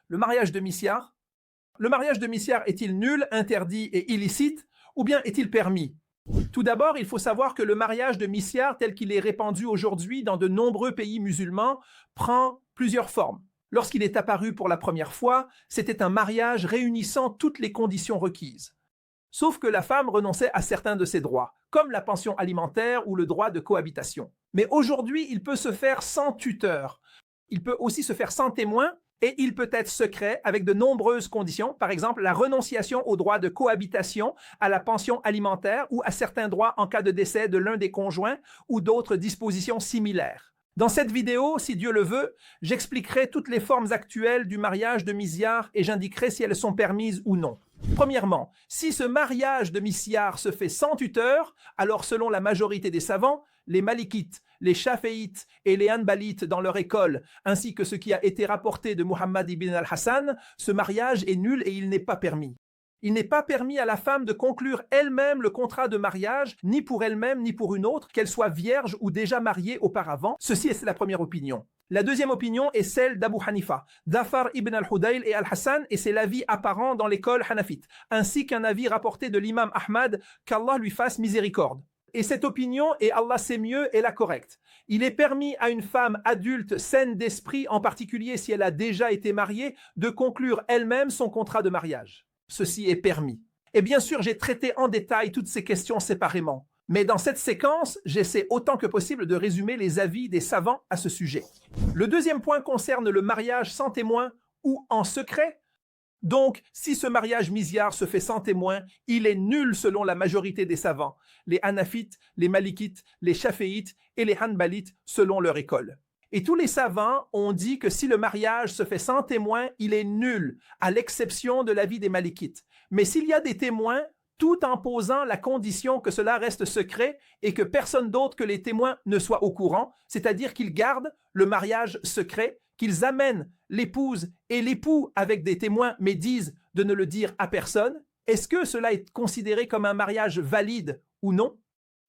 Le mariage de misyar? Le mariage de misyar est-il nul, interdit et illicite, ou bien est-il permis? Tout d'abord, il faut savoir que le mariage de misyar, tel qu'il est répandu aujourd'hui dans de nombreux pays musulmans, prend plusieurs formes. Lorsqu'il est apparu pour la première fois, c'était un mariage réunissant toutes les conditions requises. Sauf que la femme renonçait à certains de ses droits, comme la pension alimentaire ou le droit de cohabitation. Mais aujourd'hui, il peut se faire sans tuteur. Il peut aussi se faire sans témoin et il peut être secret avec de nombreuses conditions, par exemple la renonciation au droit de cohabitation, à la pension alimentaire ou à certains droits en cas de décès de l'un des conjoints ou d'autres dispositions similaires. Dans cette vidéo, si Dieu le veut, j'expliquerai toutes les formes actuelles du mariage de misyar et j'indiquerai si elles sont permises ou non. Premièrement, si ce mariage de misyar se fait sans tuteur, alors selon la majorité des savants, les malikites, les chaféites et les hanbalites dans leur école, ainsi que ce qui a été rapporté de Muhammad ibn al-Hassan, ce mariage est nul et il n'est pas permis. Il n'est pas permis à la femme de conclure elle-même le contrat de mariage, ni pour elle-même ni pour une autre, qu'elle soit vierge ou déjà mariée auparavant. Ceci est la première opinion. La deuxième opinion est celle d'Abu Hanifa, d'Afar ibn al-Hudayl et al-Hassan, et c'est l'avis apparent dans l'école hanafite, ainsi qu'un avis rapporté de l'imam Ahmad, qu'Allah lui fasse miséricorde. Et cette opinion, et Allah sait mieux, est la correcte. Il est permis à une femme adulte, saine d'esprit, en particulier si elle a déjà été mariée, de conclure elle-même son contrat de mariage. Ceci est permis. Et bien sûr, j'ai traité en détail toutes ces questions séparément. Mais dans cette séquence, j'essaie autant que possible de résumer les avis des savants à ce sujet. Le deuxième point concerne le mariage sans témoin ou en secret. Donc, si ce mariage misyar se fait sans témoin, il est nul selon la majorité des savants, les hanafites, les malikites, les chaféites et les hanbalites selon leur école. Et tous les savants ont dit que si le mariage se fait sans témoin, il est nul, à l'exception de l'avis des malikites. Mais s'il y a des témoins, tout en posant la condition que cela reste secret et que personne d'autre que les témoins ne soit au courant, c'est-à-dire qu'ils gardent le mariage secret, qu'ils amènent l'épouse et l'époux avec des témoins mais disent de ne le dire à personne, est-ce que cela est considéré comme un mariage valide ou non?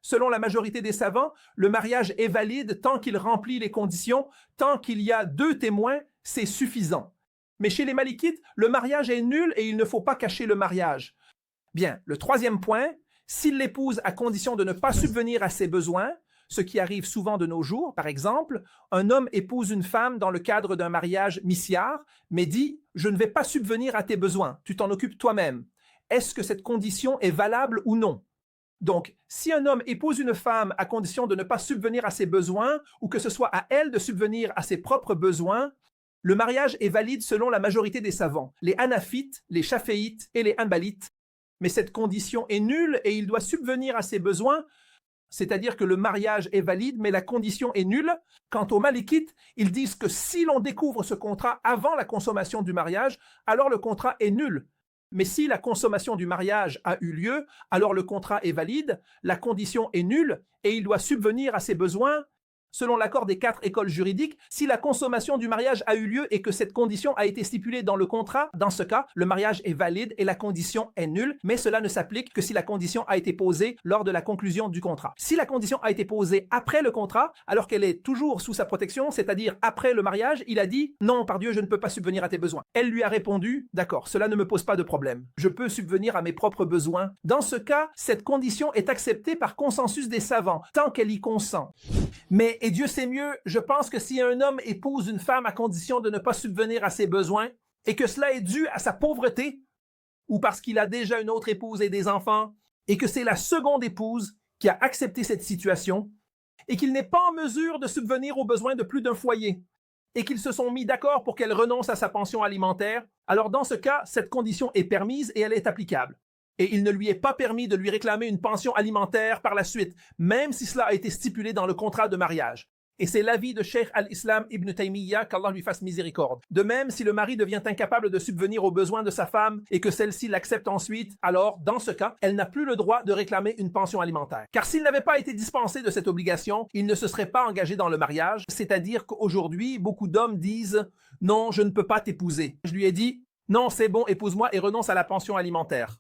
Selon la majorité des savants, le mariage est valide tant qu'il remplit les conditions, tant qu'il y a 2 témoins, c'est suffisant. Mais chez les malikites, le mariage est nul et il ne faut pas cacher le mariage. Bien, le troisième point, s'il l'épouse à condition de ne pas subvenir à ses besoins, ce qui arrive souvent de nos jours, par exemple, un homme épouse une femme dans le cadre d'un mariage misyar, mais dit « je ne vais pas subvenir à tes besoins, tu t'en occupes toi-même ». Est-ce que cette condition est valable ou non? Donc, si un homme épouse une femme à condition de ne pas subvenir à ses besoins ou que ce soit à elle de subvenir à ses propres besoins, le mariage est valide selon la majorité des savants, les hanafites, les chaféites et les hanbalites. Mais cette condition est nulle et il doit subvenir à ses besoins, c'est-à-dire que le mariage est valide mais la condition est nulle. Quant aux malikites, ils disent que si l'on découvre ce contrat avant la consommation du mariage, alors le contrat est nul. Mais si la consommation du mariage a eu lieu, alors le contrat est valide, la condition est nulle et il doit subvenir à ses besoins. Selon l'accord des 4 écoles juridiques, si la consommation du mariage a eu lieu et que cette condition a été stipulée dans le contrat, dans ce cas, le mariage est valide et la condition est nulle, mais cela ne s'applique que si la condition a été posée lors de la conclusion du contrat. Si la condition a été posée après le contrat, alors qu'elle est toujours sous sa protection, c'est-à-dire après le mariage, il a dit « Non, par Dieu, je ne peux pas subvenir à tes besoins ». Elle lui a répondu « D'accord, cela ne me pose pas de problème. Je peux subvenir à mes propres besoins ». Dans ce cas, cette condition est acceptée par consensus des savants, tant qu'elle y consent. Mais, et Dieu sait mieux, je pense que si un homme épouse une femme à condition de ne pas subvenir à ses besoins, et que cela est dû à sa pauvreté, ou parce qu'il a déjà une autre épouse et des enfants, et que c'est la seconde épouse qui a accepté cette situation, et qu'il n'est pas en mesure de subvenir aux besoins de plus d'un foyer, et qu'ils se sont mis d'accord pour qu'elle renonce à sa pension alimentaire, alors dans ce cas, cette condition est permise et elle est applicable. Et il ne lui est pas permis de lui réclamer une pension alimentaire par la suite, même si cela a été stipulé dans le contrat de mariage. Et c'est l'avis de Cheikh al-Islam ibn Taymiyyah, qu'Allah lui fasse miséricorde. De même, si le mari devient incapable de subvenir aux besoins de sa femme et que celle-ci l'accepte ensuite, alors, dans ce cas, elle n'a plus le droit de réclamer une pension alimentaire. Car s'il n'avait pas été dispensé de cette obligation, il ne se serait pas engagé dans le mariage, c'est-à-dire qu'aujourd'hui, beaucoup d'hommes disent « Non, je ne peux pas t'épouser ». Je lui ai dit « Non, c'est bon, épouse-moi et renonce à la pension alimentaire ».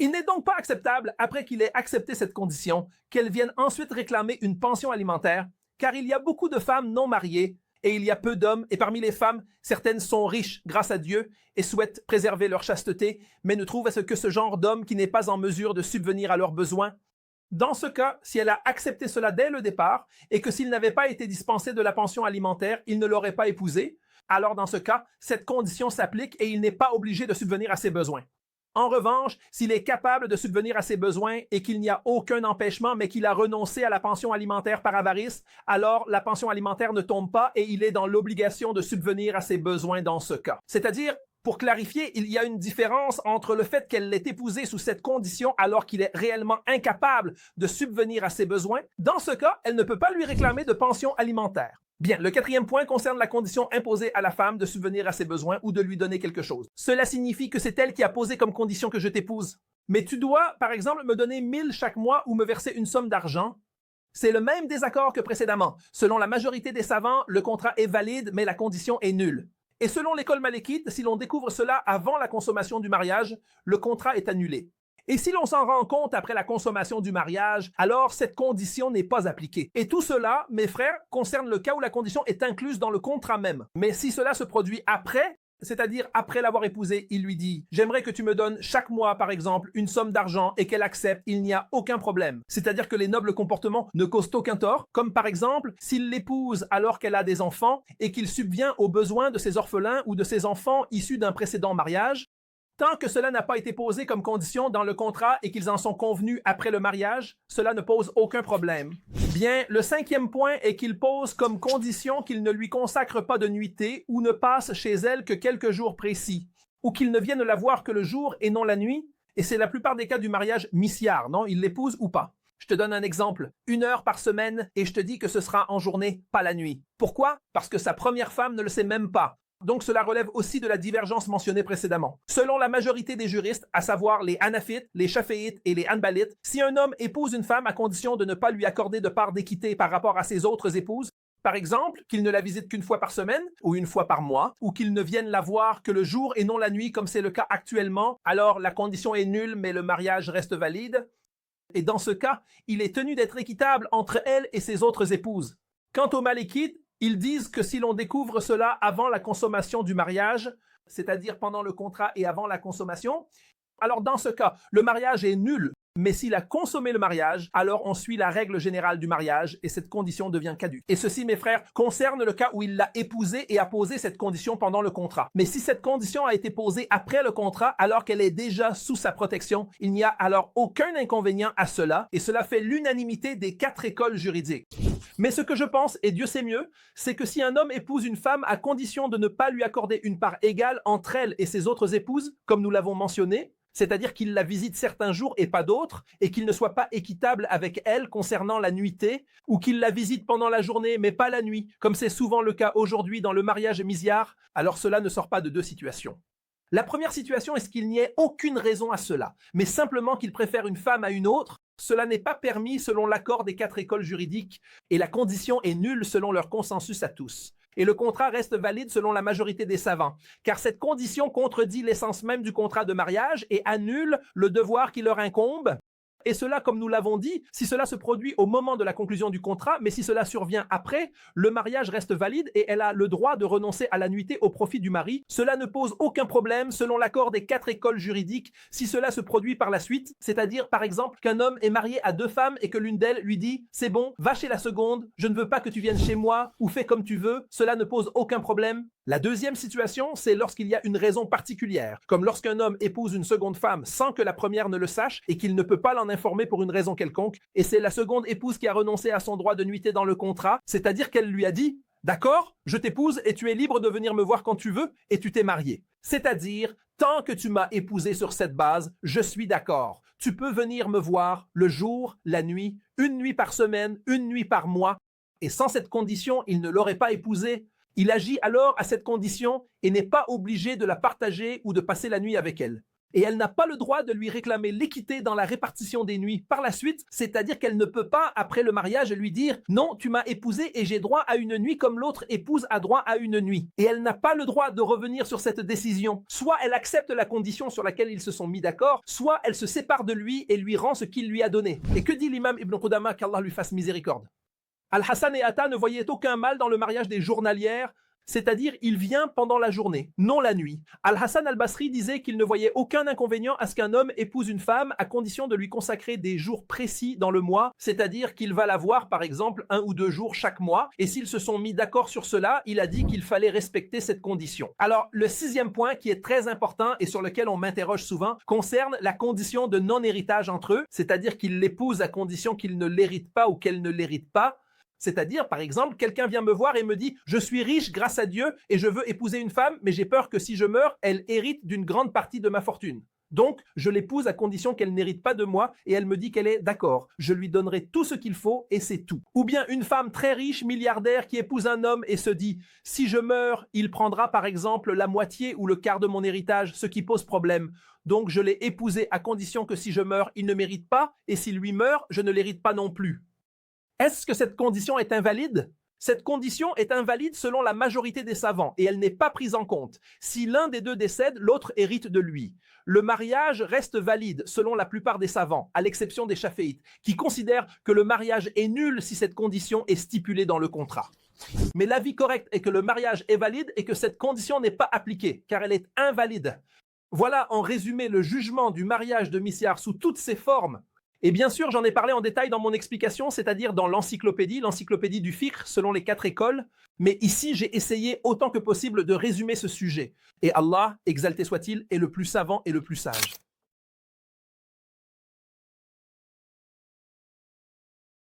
Il n'est donc pas acceptable, après qu'il ait accepté cette condition, qu'elle vienne ensuite réclamer une pension alimentaire, car il y a beaucoup de femmes non mariées Et il y a peu d'hommes, et parmi les femmes, certaines sont riches grâce à Dieu et souhaitent préserver leur chasteté, mais ne trouvent que ce genre d'homme qui n'est pas en mesure de subvenir à leurs besoins. Dans ce cas, si elle a accepté cela dès le départ et que s'il n'avait pas été dispensé de la pension alimentaire, il ne l'aurait pas épousée, alors dans ce cas, cette condition s'applique et il n'est pas obligé de subvenir à ses besoins. En revanche, s'il est capable de subvenir à ses besoins et qu'il n'y a aucun empêchement, mais qu'il a renoncé à la pension alimentaire par avarice, alors la pension alimentaire ne tombe pas et il est dans l'obligation de subvenir à ses besoins dans ce cas. C'est-à-dire, pour clarifier, il y a une différence entre le fait qu'elle l'ait épousé sous cette condition alors qu'il est réellement incapable de subvenir à ses besoins. Dans ce cas, elle ne peut pas lui réclamer de pension alimentaire. Bien, le quatrième point concerne la condition imposée à la femme de subvenir à ses besoins ou de lui donner quelque chose. Cela signifie que c'est elle qui a posé comme condition que je t'épouse. Mais tu dois, par exemple, me donner 1000 chaque mois ou me verser une somme d'argent. C'est le même désaccord que précédemment. Selon la majorité des savants, le contrat est valide, mais la condition est nulle. Et selon l'école malékite, si l'on découvre cela avant la consommation du mariage, le contrat est annulé. Et si l'on s'en rend compte après la consommation du mariage, alors cette condition n'est pas appliquée. Et tout cela, mes frères, concerne le cas où la condition est incluse dans le contrat même. Mais si cela se produit après, c'est-à-dire après l'avoir épousée, il lui dit « J'aimerais que tu me donnes chaque mois, par exemple, une somme d'argent et qu'elle accepte, il n'y a aucun problème. » C'est-à-dire que les nobles comportements ne causent aucun tort, comme par exemple s'il l'épouse alors qu'elle a des enfants et qu'il subvient aux besoins de ses orphelins ou de ses enfants issus d'un précédent mariage. Tant que cela n'a pas été posé comme condition dans le contrat et qu'ils en sont convenus après le mariage, cela ne pose aucun problème. Bien, le cinquième point est qu'il pose comme condition qu'il ne lui consacre pas de nuitée ou ne passe chez elle que quelques jours précis, ou qu'il ne vienne la voir que le jour et non la nuit, et c'est la plupart des cas du mariage misyar, non? Il l'épouse ou pas. Je te donne un exemple. 1 heure par semaine et je te dis que ce sera en journée, pas la nuit. Pourquoi? Parce que sa première femme ne le sait même pas. Donc cela relève aussi de la divergence mentionnée précédemment. Selon la majorité des juristes, à savoir les Hanafites, les Shaféites et les Hanbalites, si un homme épouse une femme à condition de ne pas lui accorder de part d'équité par rapport à ses autres épouses, par exemple, qu'il ne la visite qu'une fois par semaine ou une fois par mois, ou qu'il ne vienne la voir que le jour et non la nuit comme c'est le cas actuellement, alors la condition est nulle mais le mariage reste valide. Et dans ce cas, il est tenu d'être équitable entre elle et ses autres épouses. Quant aux Malékites, ils disent que si l'on découvre cela avant la consommation du mariage, c'est-à-dire pendant le contrat et avant la consommation, alors dans ce cas, le mariage est nul. Mais s'il a consommé le mariage, alors on suit la règle générale du mariage et cette condition devient caduque. Et ceci, mes frères, concerne le cas où il l'a épousée et a posé cette condition pendant le contrat. Mais si cette condition a été posée après le contrat, alors qu'elle est déjà sous sa protection, il n'y a alors aucun inconvénient à cela et cela fait l'unanimité des 4 écoles juridiques. Mais ce que je pense, et Dieu sait mieux, c'est que si un homme épouse une femme à condition de ne pas lui accorder une part égale entre elle et ses autres épouses, comme nous l'avons mentionné, c'est-à-dire qu'il la visite certains jours et pas d'autres, et qu'il ne soit pas équitable avec elle concernant la nuitée, ou qu'il la visite pendant la journée mais pas la nuit, comme c'est souvent le cas aujourd'hui dans le mariage misyar, alors cela ne sort pas de 2 situations. La première situation est qu'il n'y ait aucune raison à cela, mais simplement qu'il préfère une femme à une autre. Cela n'est pas permis selon l'accord des 4 écoles juridiques, et la condition est nulle selon leur consensus à tous. Et le contrat reste valide selon la majorité des savants, car cette condition contredit l'essence même du contrat de mariage et annule le devoir qui leur incombe. Et cela, comme nous l'avons dit, si cela se produit au moment de la conclusion du contrat, mais si cela survient après, le mariage reste valide et elle a le droit de renoncer à la nuitée au profit du mari. Cela ne pose aucun problème selon l'accord des 4 écoles juridiques si cela se produit par la suite, c'est-à-dire par exemple qu'un homme est marié à 2 femmes et que l'une d'elles lui dit « C'est bon, va chez la seconde, je ne veux pas que tu viennes chez moi ou fais comme tu veux », cela ne pose aucun problème. La deuxième situation, c'est lorsqu'il y a une raison particulière, comme lorsqu'un homme épouse une seconde femme sans que la première ne le sache et qu'il ne peut pas l'en informer pour une raison quelconque, et c'est la seconde épouse qui a renoncé à son droit de nuitée dans le contrat, c'est-à-dire qu'elle lui a dit « D'accord, je t'épouse et tu es libre de venir me voir quand tu veux et tu t'es marié. » C'est-à-dire, tant que tu m'as épousé sur cette base, je suis d'accord. Tu peux venir me voir le jour, la nuit, 1 nuit par semaine, 1 nuit par mois, et sans cette condition, il ne l'aurait pas épousée. Il agit alors à cette condition et n'est pas obligé de la partager ou de passer la nuit avec elle. Et elle n'a pas le droit de lui réclamer l'équité dans la répartition des nuits par la suite, c'est-à-dire qu'elle ne peut pas, après le mariage, lui dire « Non, tu m'as épousé et j'ai droit à une nuit comme l'autre épouse a droit à une nuit. » Et elle n'a pas le droit de revenir sur cette décision. Soit elle accepte la condition sur laquelle ils se sont mis d'accord, soit elle se sépare de lui et lui rend ce qu'il lui a donné. Et que dit l'imam Ibn Qudama, qu'Allah lui fasse miséricorde? Al-Hassan et Atta ne voyaient aucun mal dans le mariage des journalières, c'est-à-dire il vient pendant la journée, non la nuit. Al-Hassan al-Basri disait qu'il ne voyait aucun inconvénient à ce qu'un homme épouse une femme à condition de lui consacrer des jours précis dans le mois, c'est-à-dire qu'il va la voir par exemple 1 ou 2 jours chaque mois, et s'ils se sont mis d'accord sur cela, il a dit qu'il fallait respecter cette condition. Alors le 6e point qui est très important et sur lequel on m'interroge souvent concerne la condition de non-héritage entre eux, c'est-à-dire qu'il l'épouse à condition qu'il ne l'hérite pas ou qu'elle ne l'hérite pas. C'est-à-dire, par exemple, quelqu'un vient me voir et me dit « Je suis riche grâce à Dieu et je veux épouser une femme, mais j'ai peur que si je meurs, elle hérite d'une grande partie de ma fortune. Donc, je l'épouse à condition qu'elle n'hérite pas de moi et elle me dit qu'elle est d'accord. Je lui donnerai tout ce qu'il faut et c'est tout. » Ou bien une femme très riche, milliardaire, qui épouse un homme et se dit « Si je meurs, il prendra par exemple la moitié ou le quart de mon héritage, ce qui pose problème. Donc, je l'ai épousé à condition que si je meurs, il ne mérite pas et s'il lui meurt, je ne l'hérite pas non plus. » Est-ce que cette condition est invalide? Cette condition est invalide selon la majorité des savants et elle n'est pas prise en compte. Si l'un des deux décède, l'autre hérite de lui. Le mariage reste valide selon la plupart des savants, à l'exception des chaféites, qui considèrent que le mariage est nul si cette condition est stipulée dans le contrat. Mais l'avis correct est que le mariage est valide et que cette condition n'est pas appliquée, car elle est invalide. Voilà en résumé le jugement du mariage de Misyar sous toutes ses formes. Et bien sûr, j'en ai parlé en détail dans mon explication, c'est-à-dire dans l'encyclopédie du fiqh selon les 4 écoles. Mais ici, j'ai essayé autant que possible de résumer ce sujet. Et Allah, exalté soit-il, est le plus savant et le plus sage.